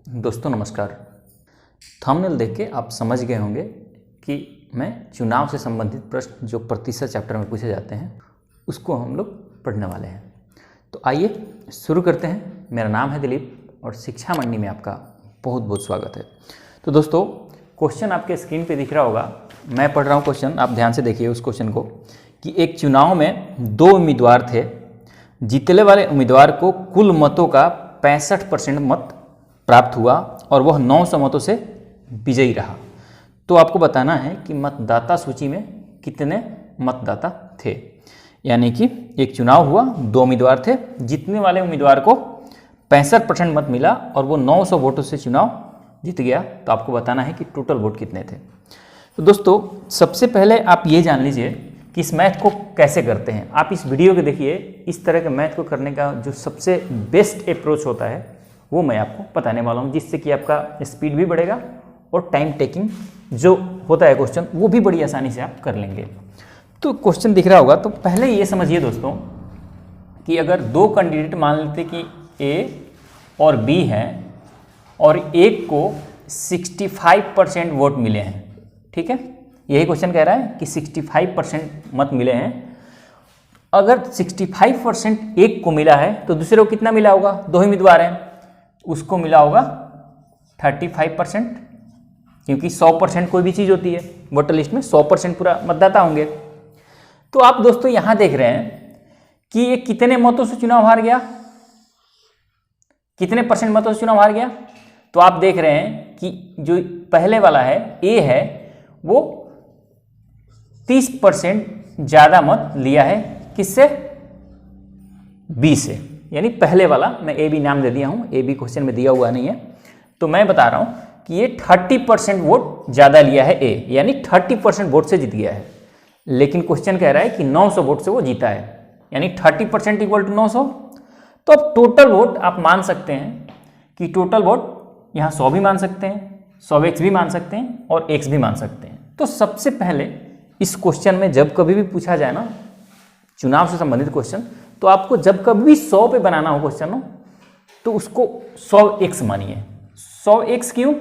दोस्तों नमस्कार। थंबनेल देख के आप समझ गए होंगे कि मैं चुनाव से संबंधित प्रश्न जो प्रतिशत चैप्टर में पूछे जाते हैं उसको हम लोग पढ़ने वाले हैं। तो आइए शुरू करते हैं। मेरा नाम है दिलीप और शिक्षा मंडी में आपका बहुत बहुत स्वागत है। तो दोस्तों क्वेश्चन आपके स्क्रीन पे दिख रहा होगा। मैं पढ़ रहा हूँ क्वेश्चन, आप ध्यान से देखिए उस क्वेश्चन को कि एक चुनाव में 2 उम्मीदवार थे। जीतने वाले उम्मीदवार को कुल मतों का 65% मत प्राप्त हुआ और वह 900 मतों से विजयी रहा। तो आपको बताना है कि मतदाता सूची में कितने मतदाता थे। यानी कि एक चुनाव हुआ, 2 उम्मीदवार थे, जीतने वाले उम्मीदवार को 65% मत मिला और वो 900 वोटों से चुनाव जीत गया। तो आपको बताना है कि टोटल वोट कितने थे। तो दोस्तों सबसे पहले आप ये जान लीजिए कि इस मैथ को कैसे करते हैं। आप इस वीडियो को देखिए। इस तरह के मैथ को करने का जो सबसे बेस्ट अप्रोच होता है वो मैं आपको बताने वाला हूँ, जिससे कि आपका स्पीड भी बढ़ेगा और टाइम टेकिंग जो होता है क्वेश्चन वो भी बड़ी आसानी से आप कर लेंगे। तो क्वेश्चन दिख रहा होगा। तो पहले ये समझिए दोस्तों कि अगर 2 कैंडिडेट मान लेते कि ए और बी हैं और एक को 65% वोट मिले हैं, ठीक है, यही क्वेश्चन कह रहा है कि 65% मत मिले हैं। अगर 65% एक को मिला है तो दूसरे को कितना मिला होगा? 2 उम्मीदवार हैं, उसको मिला होगा 35%, क्योंकि 100% कोई भी चीज़ होती है वोटर लिस्ट में 100% पूरा मतदाता होंगे। तो आप दोस्तों यहाँ देख रहे हैं कि ये कितने मतों से चुनाव हार गया, कितने % मतों से चुनाव हार गया। तो आप देख रहे हैं कि जो पहले वाला है ए है वो 30% ज़्यादा मत लिया है। किससे? बी से। यानी पहले वाला, मैं ए बी नाम दे दिया हूँ, ए बी क्वेश्चन में दिया हुआ नहीं है, तो मैं बता रहा हूँ कि ये 30% वोट ज़्यादा लिया है ए, यानी 30% वोट से जीत गया है। लेकिन क्वेश्चन कह रहा है कि 900 वोट से वो जीता है, यानी 30% इक्वल टू 900। तो अब टोटल वोट आप मान सकते हैं कि टोटल वोट यहाँ 100 भी मान सकते हैं, 100x भी मान सकते हैं और x भी मान सकते हैं। तो सबसे पहले इस क्वेश्चन में जब कभी भी पूछा जाए ना चुनाव से संबंधित क्वेश्चन, तो आपको जब कभी भी 100 पे बनाना हो क्वेश्चन हो तो उसको 100x मानिए। 100x क्यों?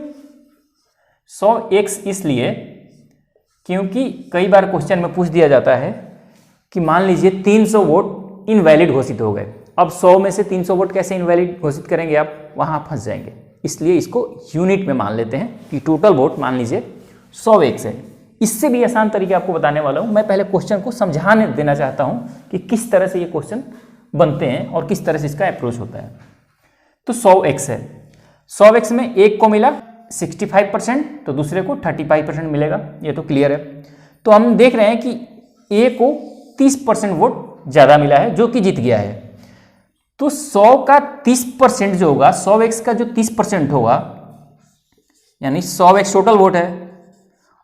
100x इसलिए क्योंकि कई बार क्वेश्चन में पूछ दिया जाता है कि मान लीजिए 300 वोट इनवैलिड घोषित हो गए। अब 100 में से 300 वोट कैसे इनवैलिड घोषित करेंगे आप? वहाँ फंस जाएंगे। इसलिए इसको यूनिट में मान लेते हैं कि टोटल वोट मान लीजिए 100x है। इससे भी आसान तरीके आपको बताने वाला हूँ। मैं पहले क्वेश्चन को समझाने देना चाहता हूँ कि किस तरह से ये क्वेश्चन बनते हैं और किस तरह से इसका अप्रोच होता है। तो 100x है, 100x में एक को मिला 65%, तो दूसरे को 35% मिलेगा। ये तो क्लियर है। तो हम देख रहे हैं कि ए को 30% वोट ज़्यादा मिला है जो कि जीत गया है। तो 100 का 30% जो होगा, 100x का जो 30% होगा, यानी 100x टोटल वोट है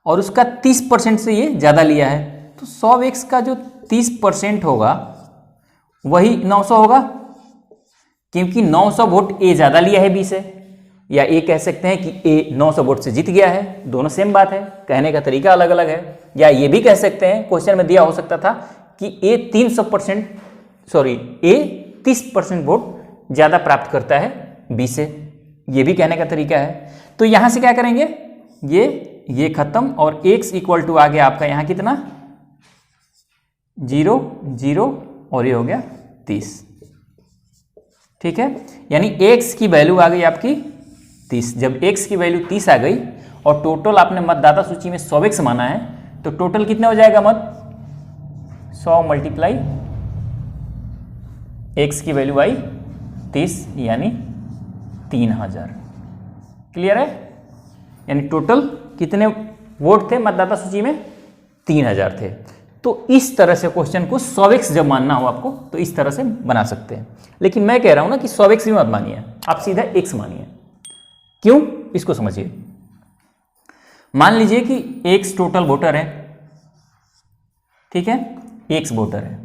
और उसका 30% से ये ज़्यादा लिया है, तो 100x का जो 30% होगा वही 900 होगा, क्योंकि 900 वोट ए ज़्यादा लिया है बी से। या ए कह सकते हैं कि ए 900 वोट से जीत गया है। दोनों सेम बात है, कहने का तरीका अलग अलग है। या ये भी कह सकते हैं, क्वेश्चन में दिया हो सकता था कि ए 30% वोट ज़्यादा प्राप्त करता है बी से। ये भी कहने का तरीका है। तो यहाँ से क्या करेंगे, ये खत्म और x इक्वल टू आ गया आपका यहाँ कितना 0 0 और ये हो गया 30, ठीक है। यानी x की वैल्यू आ गई आपकी 30। जब x की वैल्यू 30 आ गई और टोटल आपने मतदाता सूची में 100x माना है, तो टोटल कितना हो जाएगा मत? 100 मल्टीप्लाई x की वैल्यू आई 30, यानी 3000। क्लियर है? यानी टोटल कितने वोट थे मतदाता सूची में? 3000 थे। तो इस तरह से क्वेश्चन को 100x जब मानना हो आपको तो इस तरह से बना सकते हैं। लेकिन मैं कह रहा हूं ना कि 100x भी मत मानिए, आप सीधा x मानिए। क्यों? इसको समझिए। मान लीजिए कि x टोटल वोटर है, ठीक है, x वोटर है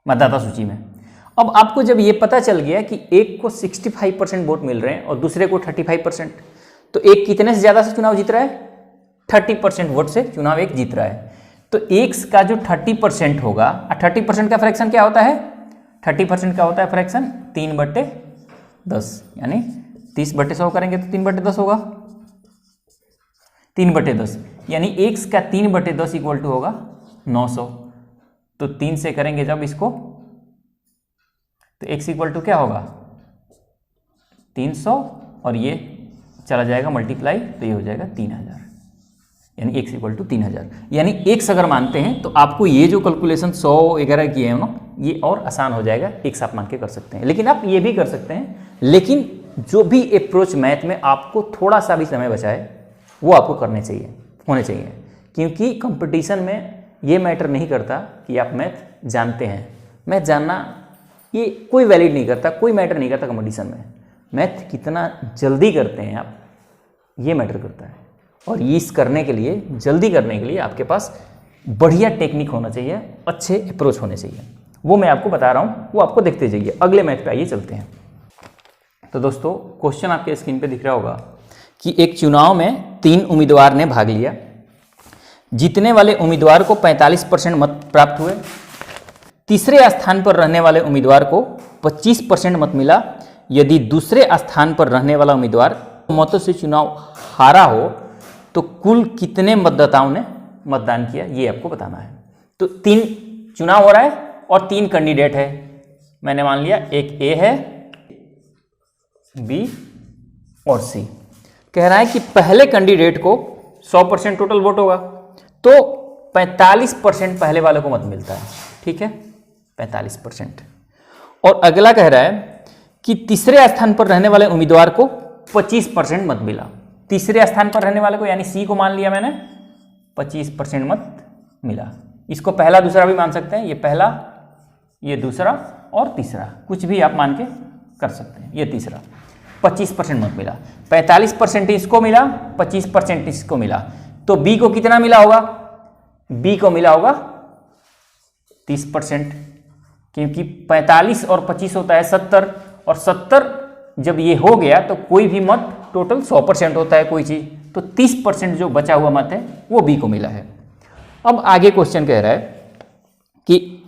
मतदाता सूची में। अब आपको जब ये पता चल गया कि एक को 65% वोट मिल रहे हैं और दूसरे को 35%, तो एक कितने से ज़्यादा से चुनाव जीत रहा है? 30% वोट से चुनाव एक जीत रहा है। तो x का जो 30% होगा, 30% का फ्रैक्शन क्या होता है? 30% का होता है फ्रैक्शन 3/5। 10, यानी 30/100 करेंगे तो 3/10 होगा, 3/10, यानी x का 3/10 इक्वल टू होगा 900। तो 3 से करेंगे जब इसको तो x इक्वल टू क्या होगा 300, और ये चला जाएगा मल्टीप्लाई, तो ये हो जाएगा 3000, यानी x इक्वल टू 3000। यानी x अगर मानते हैं तो आपको ये जो कैलकुलेशन 100 वगैरह किए हैं ना, ये और आसान हो जाएगा, x आप मान के कर सकते हैं। लेकिन आप ये भी कर सकते हैं, लेकिन जो भी अप्रोच मैथ में आपको थोड़ा सा भी समय बचाए वो आपको होने चाहिए, क्योंकि कंपटीशन में ये मैटर नहीं करता कि आप मैथ जानते हैं। मैथ जानना ये कोई वैलिड नहीं करता, कोई मैटर नहीं करता कंपटीशन में। मैथ कितना जल्दी करते हैं आप, ये मैटर करता है। और ये इस करने के लिए, जल्दी करने के लिए आपके पास बढ़िया टेक्निक होना चाहिए, अच्छे अप्रोच होने चाहिए। वो मैं आपको बता रहा हूँ, वो आपको देखते जाइए। अगले मैथ पे आइए चलते हैं। तो दोस्तों क्वेश्चन आपके स्क्रीन पे दिख रहा होगा कि एक चुनाव में 3 उम्मीदवार ने भाग लिया। जीतने वाले उम्मीदवार को 45% मत प्राप्त हुए। तीसरे स्थान पर रहने वाले उम्मीदवार को 25% मत मिला। यदि दूसरे स्थान पर रहने वाला उम्मीदवार मतों से चुनाव हारा हो तो कुल कितने मतदाताओं ने मतदान किया, ये आपको बताना है। तो 3 चुनाव हो रहा है और 3 कैंडिडेट है। मैंने मान लिया एक ए है, बी और सी। कह रहा है कि पहले कैंडिडेट को 100% टोटल वोट होगा, तो 45% पहले वाले को मत मिलता है, ठीक है, 45%। और अगला कह रहा है कि तीसरे स्थान पर रहने वाले उम्मीदवार को 25% मत मिला। तीसरे स्थान पर रहने वाले को, यानी सी को मान लिया मैंने, 25% मत मिला। इसको पहला दूसरा भी मान सकते हैं, ये पहला, ये दूसरा और तीसरा, कुछ भी आप मान के कर सकते हैं। ये तीसरा 25% मत मिला, 45% इसको मिला, 25% इसको मिला। तो बी को कितना मिला होगा, बी को मिला होगा 30%, क्योंकि 45 और 25 होता है 70, और 70 जब ये हो गया तो कोई भी मत टोटल 100% होता है कोई चीज, तो 30% जो बचा हुआ मत है वो बी को मिला है। अब आगे क्वेश्चन कह रहा है कि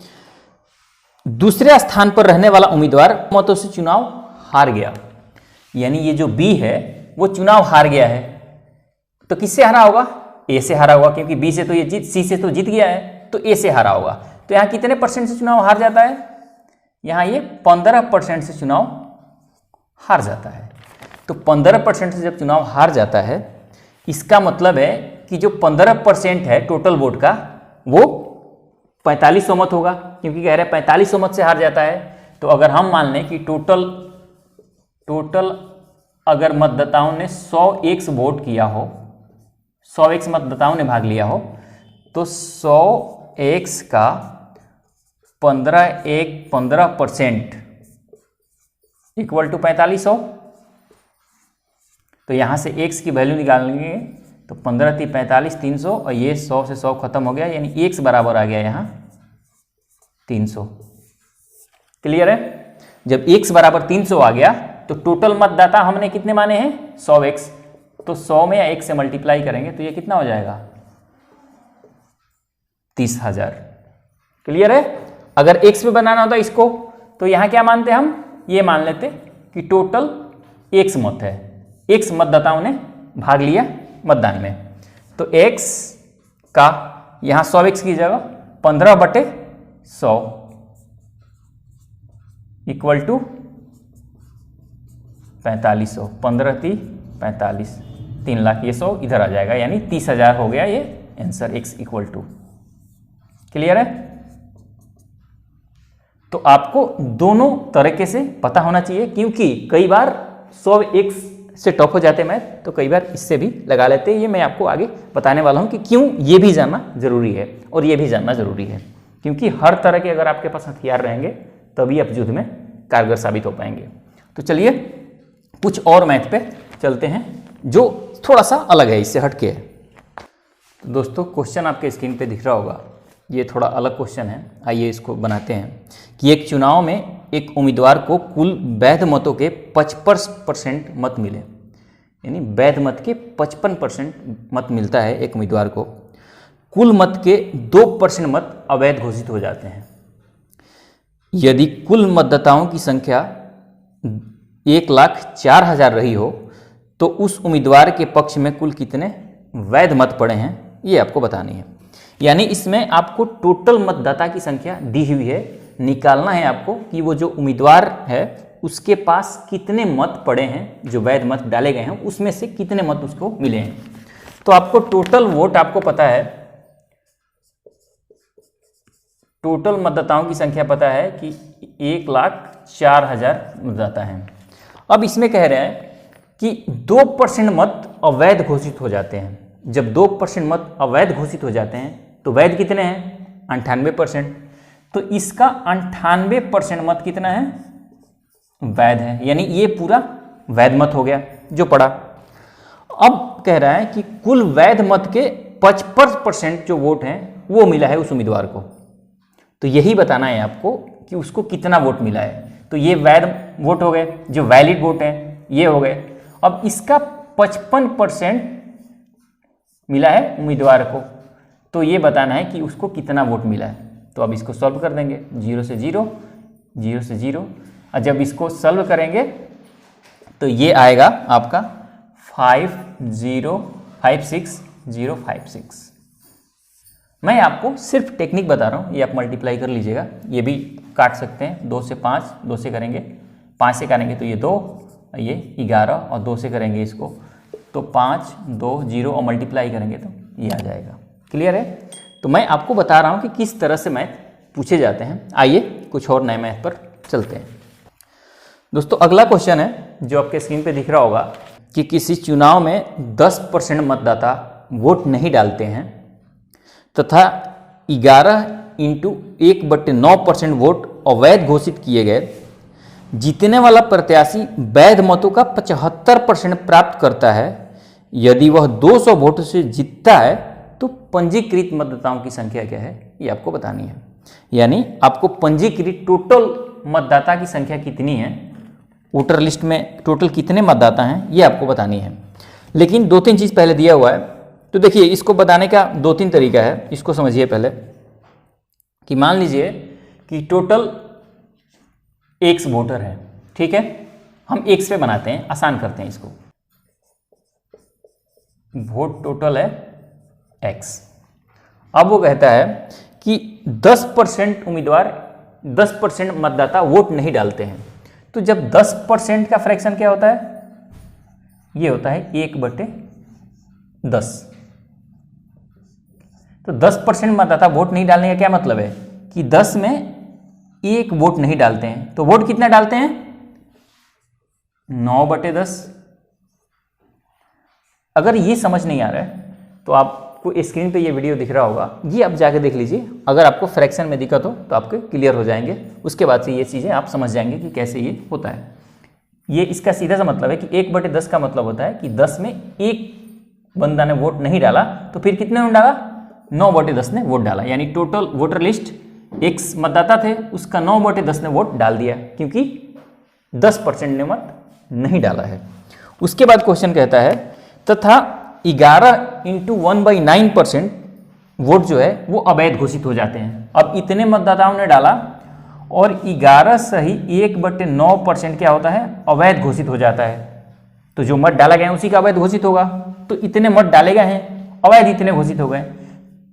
दूसरे स्थान पर रहने वाला उम्मीदवार मतों से चुनाव हार गया, यानी ये जो बी है वो चुनाव हार गया है। तो किससे हारा होगा, ए से हारा होगा, क्योंकि बी से तो ये जीत, सी से तो जीत गया है, तो ए से हारा होगा। तो यहाँ कितने % से चुनाव हार जाता है, यहाँ ये 15% से चुनाव हार जाता है। तो 15% से जब चुनाव हार जाता है, इसका मतलब है कि जो 15% है टोटल वोट का, वो 4500 मत होगा, क्योंकि कह रहे हैं 4500 मत से हार जाता है। तो अगर हम मान लें कि टोटल अगर मतदाताओं ने 100x वोट किया हो, 100x मतदाताओं ने भाग लिया हो, तो 100x का 15% इक्वल टू 4500। तो यहां से x की वैल्यू निकालेंगे तो 15 × 45 300, और ये 100 से 100 खत्म हो गया, यानी x बराबर आ गया यहाँ 300। क्लियर है। जब x बराबर 300 आ गया तो टोटल मतदाता हमने कितने माने हैं 100x, तो 100 में या 1 से मल्टीप्लाई करेंगे तो ये कितना हो जाएगा 30,000। क्लियर है। अगर x में बनाना होता इसको तो यहाँ क्या मानते हम, ये मान लेते कि टोटल x मत है, x मतदाताओं ने भाग लिया मतदान में। तो x का यहाँ 100x की जगह 15/100 इक्वल टू 4500, 15 × 3 45, 3 लाख, ये 100 इधर आ जाएगा, यानी 30,000 हो गया ये answer, x equal to. Clear है। तो आपको दोनों तरीके से पता होना चाहिए, क्योंकि कई बार 100x से टफ हो जाते मैथ, तो कई बार इससे भी लगा लेते हैं। ये मैं आपको आगे बताने वाला हूं कि क्यों ये भी जानना जरूरी है और ये भी जानना जरूरी है, क्योंकि हर तरह के अगर आपके पास हथियार रहेंगे तभी आप युद्ध में कारगर साबित हो पाएंगे। तो चलिए कुछ और मैथ पे चलते हैं जो थोड़ा सा अलग है, इससे हटके है। तो दोस्तों क्वेश्चन आपके स्क्रीन पे दिख रहा होगा, ये थोड़ा अलग क्वेश्चन है। आइए इसको बनाते हैं कि एक चुनाव में एक उम्मीदवार को कुल वैध मतों के 55% मत मिले, यानी वैध मत के 55% मत मिलता है एक उम्मीदवार को। कुल मत के 2% मत अवैध घोषित हो जाते हैं। यदि कुल मतदाताओं की संख्या 1,04,000 रही हो तो उस उम्मीदवार के पक्ष में कुल कितने वैध मत पड़े हैं ये आपको बतानी है। यानी इसमें आपको टोटल मतदाता की संख्या दी हुई है, निकालना है आपको कि वो जो उम्मीदवार है उसके पास कितने मत पड़े हैं, जो वैध मत डाले गए हैं उसमें से कितने मत उसको मिले हैं। तो आपको टोटल वोट आपको पता है, टोटल मतदाताओं की संख्या पता है कि 1,04,000 मतदाता हैं। अब इसमें कह रहे हैं कि 2% मत अवैध घोषित हो जाते हैं। जब 2% मत अवैध घोषित हो जाते हैं तो वैध कितने हैं 98%। तो इसका 98% मत कितना है वैध है, यानी ये पूरा वैध मत हो गया जो पड़ा। अब कह रहा है कि कुल वैध मत के 55% जो वोट हैं वो मिला है उस उम्मीदवार को। तो यही बताना है आपको कि उसको कितना वोट मिला है। तो ये वैध वोट हो गए, जो वैलिड वोट हैं ये हो गए। अब इसका 55% मिला है उम्मीदवार को, तो ये बताना है कि उसको कितना वोट मिला है। तो अब इसको सॉल्व कर देंगे, 0 से 0, 0 से 0, और जब इसको सॉल्व करेंगे तो ये आएगा आपका 5056,056। मैं आपको सिर्फ टेक्निक बता रहा हूँ, ये आप मल्टीप्लाई कर लीजिएगा। ये भी काट सकते हैं, 2 से 5, 2 से करेंगे, 5 से करेंगे तो ये 2, ये 11, और 2 से करेंगे इसको तो 5, 2, 0, और मल्टीप्लाई करेंगे तो ये आ जाएगा। क्लियर है? तो मैं आपको बता रहा हूँ कि किस तरह से मैथ पूछे जाते हैं। आइए कुछ और नए मैथ पर चलते हैं। दोस्तों अगला क्वेश्चन है जो आपके स्क्रीन पे दिख रहा होगा कि किसी चुनाव में 10% मतदाता वोट नहीं डालते हैं तथा 11 × 1/9% वोट अवैध घोषित किए गए। जीतने वाला प्रत्याशी वैध मतों का 75% प्राप्त करता है। यदि वह 200 वोट से जीतता है तो पंजीकृत मतदाताओं की संख्या क्या है ये आपको बतानी है। यानी आपको पंजीकृत टोटल मतदाता की संख्या कितनी है, वोटर लिस्ट में टोटल कितने मतदाता हैं ये आपको बतानी है। लेकिन 2-3 चीज़ पहले दिया हुआ है। तो देखिए इसको बताने का 2-3 तरीका है, इसको समझिए पहले। कि मान लीजिए कि टोटल X वोटर है, ठीक है, हम X पे बनाते हैं, आसान करते हैं इसको। वोट टोटल है X। अब वो कहता है कि 10% उम्मीदवार, 10% मतदाता वोट नहीं डालते हैं। तो जब 10% का फ्रैक्शन क्या होता है, ये होता है 1/10। तो 10% मतदाता वोट नहीं डालने का क्या मतलब है कि 10 में 1 वोट नहीं डालते हैं। तो वोट कितना डालते हैं 9/10। अगर ये समझ नहीं आ रहा है तो आपको स्क्रीन पे ये वीडियो दिख रहा होगा, ये आप जाके देख लीजिए। अगर आपको फ्रैक्शन में दिक्कत हो तो आपके क्लियर हो जाएंगे, उसके बाद से ये चीज़ें आप समझ जाएंगे कि कैसे ये होता है। ये इसका सीधा सा मतलब है कि 1/10 का मतलब होता है कि 10 में 1 बंदा ने वोट नहीं डाला तो फिर कितने ने डाला 9/10 ने वोट डाला। यानी टोटल वोटर लिस्ट X मतदाता थे, उसका 9/10 ने वोट डाल दिया, क्योंकि 10% ने मत नहीं डाला है। उसके बाद क्वेश्चन कहता है तथा 11 × 1/9% वोट जो है वो अवैध घोषित हो जाते हैं। अब इतने मतदाताओं ने डाला और 11 सही 1/9% क्या होता है अवैध घोषित हो जाता है। तो जो मत डाला गया उसी का अवैध घोषित होगा। तो इतने मत डाले गए हैं, अवैध इतने घोषित हो गए।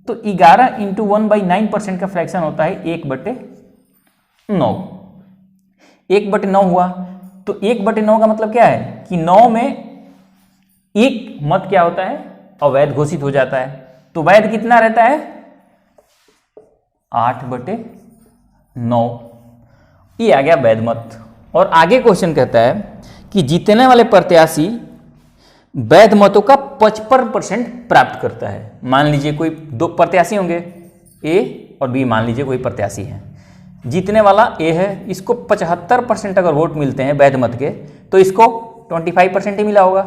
तो 11 × 1/9% का फ्रैक्शन होता है 1/9। 1/9 हुआ तो 1/9 का मतलब क्या है कि 9 में 1 मत क्या होता है अवैध घोषित हो जाता है। तो वैध कितना रहता है 8/9। ये आ गया वैध मत। और आगे क्वेश्चन कहता है कि जीतने वाले प्रत्याशी वैध मतों का 55% प्राप्त करता है। मान लीजिए कोई 2 प्रत्याशी होंगे, A और B, मान लीजिए कोई प्रत्याशी है, जीतने वाला A है, इसको 75% अगर वोट मिलते हैं वैध मत के तो इसको 25% ही मिला होगा।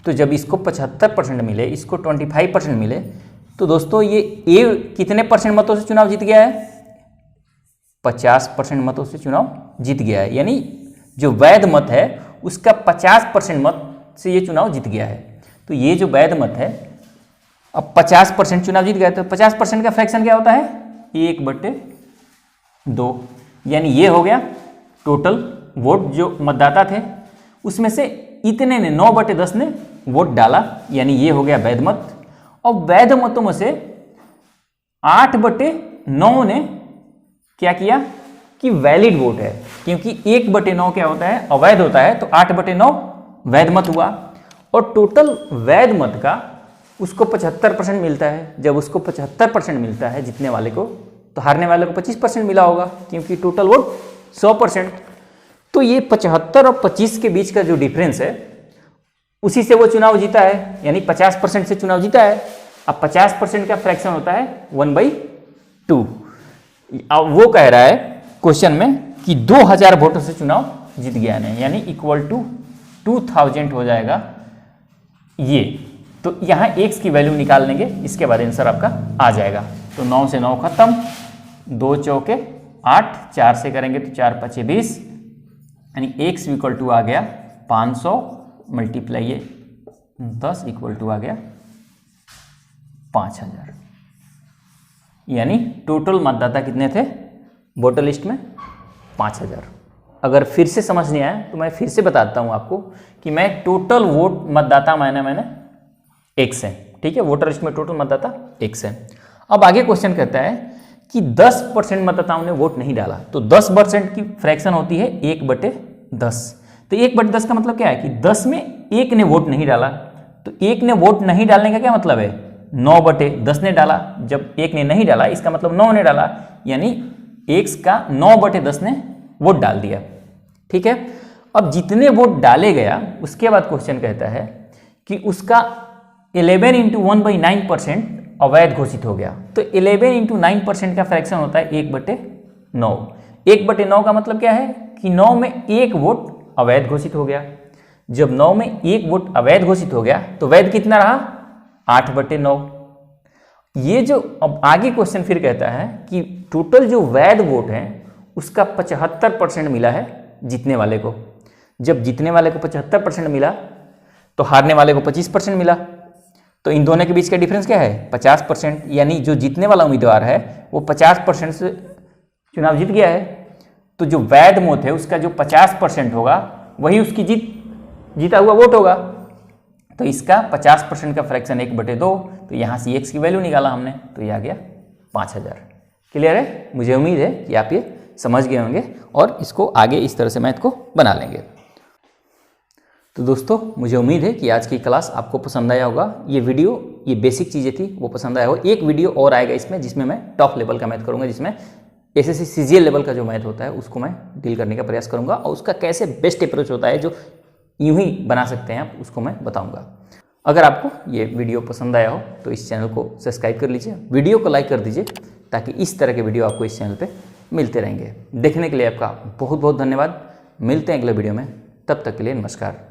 तो जब इसको 75% मिले, इसको 25% मिले, तो दोस्तों ये A कितने परसेंट मतों से चुनाव जीत गया है 50% मतों से चुनाव जीत गया है। यानी जो वैध मत है उसका 50% मत से ये चुनाव जीत गया है। तो ये जो वैध मत है, अब 50% चुनाव जीत गया, तो 50% का फ्रैक्शन क्या होता है 1/2। यानी ये हो गया टोटल वोट जो मतदाता थे उसमें से इतने ने 9/10 ने वोट डाला, यानी ये हो गया वैध मत। और वैध मतों में से 8/9 ने क्या किया कि वैलिड वोट है, क्योंकि 1/9 क्या होता है, अवैध होता है, तो 8/9 वैध मत हुआ। और टोटल वैध मत का उसको 75% मिलता है। जब उसको 75% मिलता है जीतने वाले को, तो हारने वाले को 25% मिला होगा, क्योंकि टोटल वोट 100%। तो ये 75 और 25 के बीच का जो डिफरेंस है उसी से वो चुनाव जीता है, यानी 50% से चुनाव जीता है। अब 50% का फ्रैक्शन होता है 1/2। अब वो कह रहा है क्वेश्चन में कि 2000 वोटों से चुनाव जीत गया नहीं, यानी इक्वल टू 2000 हो जाएगा ये। तो यहाँ x की वैल्यू निकाल लेंगे, इसके बाद आंसर आपका आ जाएगा। तो 9 से 9 खत्म, 2 चौके 8, 4 से करेंगे तो 4 5 20, यानी x इक्वल टू आ गया 500 मल्टीप्लाई ये 10 इक्वल टू आ गया 5000। यानी टोटल मतदाता कितने थे वोटर लिस्ट में? 5000। अगर फिर से समझ नहीं आया तो मैं फिर से बताता हूं आपको कि मैं टोटल वोट मतदाता मैंने x है, ठीक है, वोटर लिस्ट में टोटल मतदाता x है। अब आगे क्वेश्चन कहता है कि 10% मतदाताओं ने वोट नहीं डाला, तो 10% की फ्रैक्शन होती है 1/10। तो 1/10 का मतलब क्या है कि 10 में 1 ने वोट नहीं डाला, तो 1 ने वोट नहीं डालने का क्या मतलब है, 9/10 ने डाला। जब 1 ने नहीं डाला इसका मतलब 9 ने डाला, यानी x का 9/10 ने वोट डाल दिया, ठीक है। अब जितने वोट डाले गया उसके बाद क्वेश्चन कहता है कि उसका 11 × 1/9% अवैध घोषित हो गया। तो 11 × 9% का फ्रैक्शन होता है 1/9। 1/9 का मतलब क्या है कि 9 में 1 वोट अवैध घोषित हो गया। जब 9 में 1 वोट अवैध घोषित हो गया तो वैध कितना रहा, 8/9। ये जो अब आगे क्वेश्चन फिर कहता है कि टोटल जो वैध वोट है उसका 75% मिला है जीतने वाले को। जब जीतने वाले को 75% मिला तो हारने वाले को 25% मिला। तो इन दोनों के बीच का डिफरेंस क्या है, 50%। यानी जो जीतने वाला उम्मीदवार है वो 50% से चुनाव जीत गया है। तो जो वैध मत है उसका जो 50% होगा वही उसकी जीता हुआ वोट होगा। तो इसका 50% का फ्रैक्शन 1/2। तो यहाँ से x की वैल्यू निकाला हमने, तो ये आ गया 5000। क्लियर है? मुझे उम्मीद है कि आप ये समझ गए होंगे और इसको आगे इस तरह से मैथ को बना लेंगे। तो दोस्तों मुझे उम्मीद है कि आज की क्लास आपको पसंद आया होगा। ये वीडियो, ये बेसिक चीज़ें थी वो पसंद आया होगा। एक वीडियो और आएगा इसमें जिसमें मैं टॉप लेवल का मैथ करूँगा, जिसमें SSC CGL लेवल का जो मैथ होता है उसको मैं डील करने का प्रयास करूँगा और उसका कैसे बेस्ट अप्रोच होता है जो यूं ही बना सकते हैं आप, उसको मैं बताऊँगा। अगर आपको ये वीडियो पसंद आया हो तो इस चैनल को सब्सक्राइब कर लीजिए, वीडियो को लाइक कर दीजिए, ताकि इस तरह के वीडियो आपको इस चैनल पे मिलते रहेंगे। देखने के लिए आपका बहुत बहुत धन्यवाद। मिलते हैं अगले वीडियो में, तब तक के लिए नमस्कार।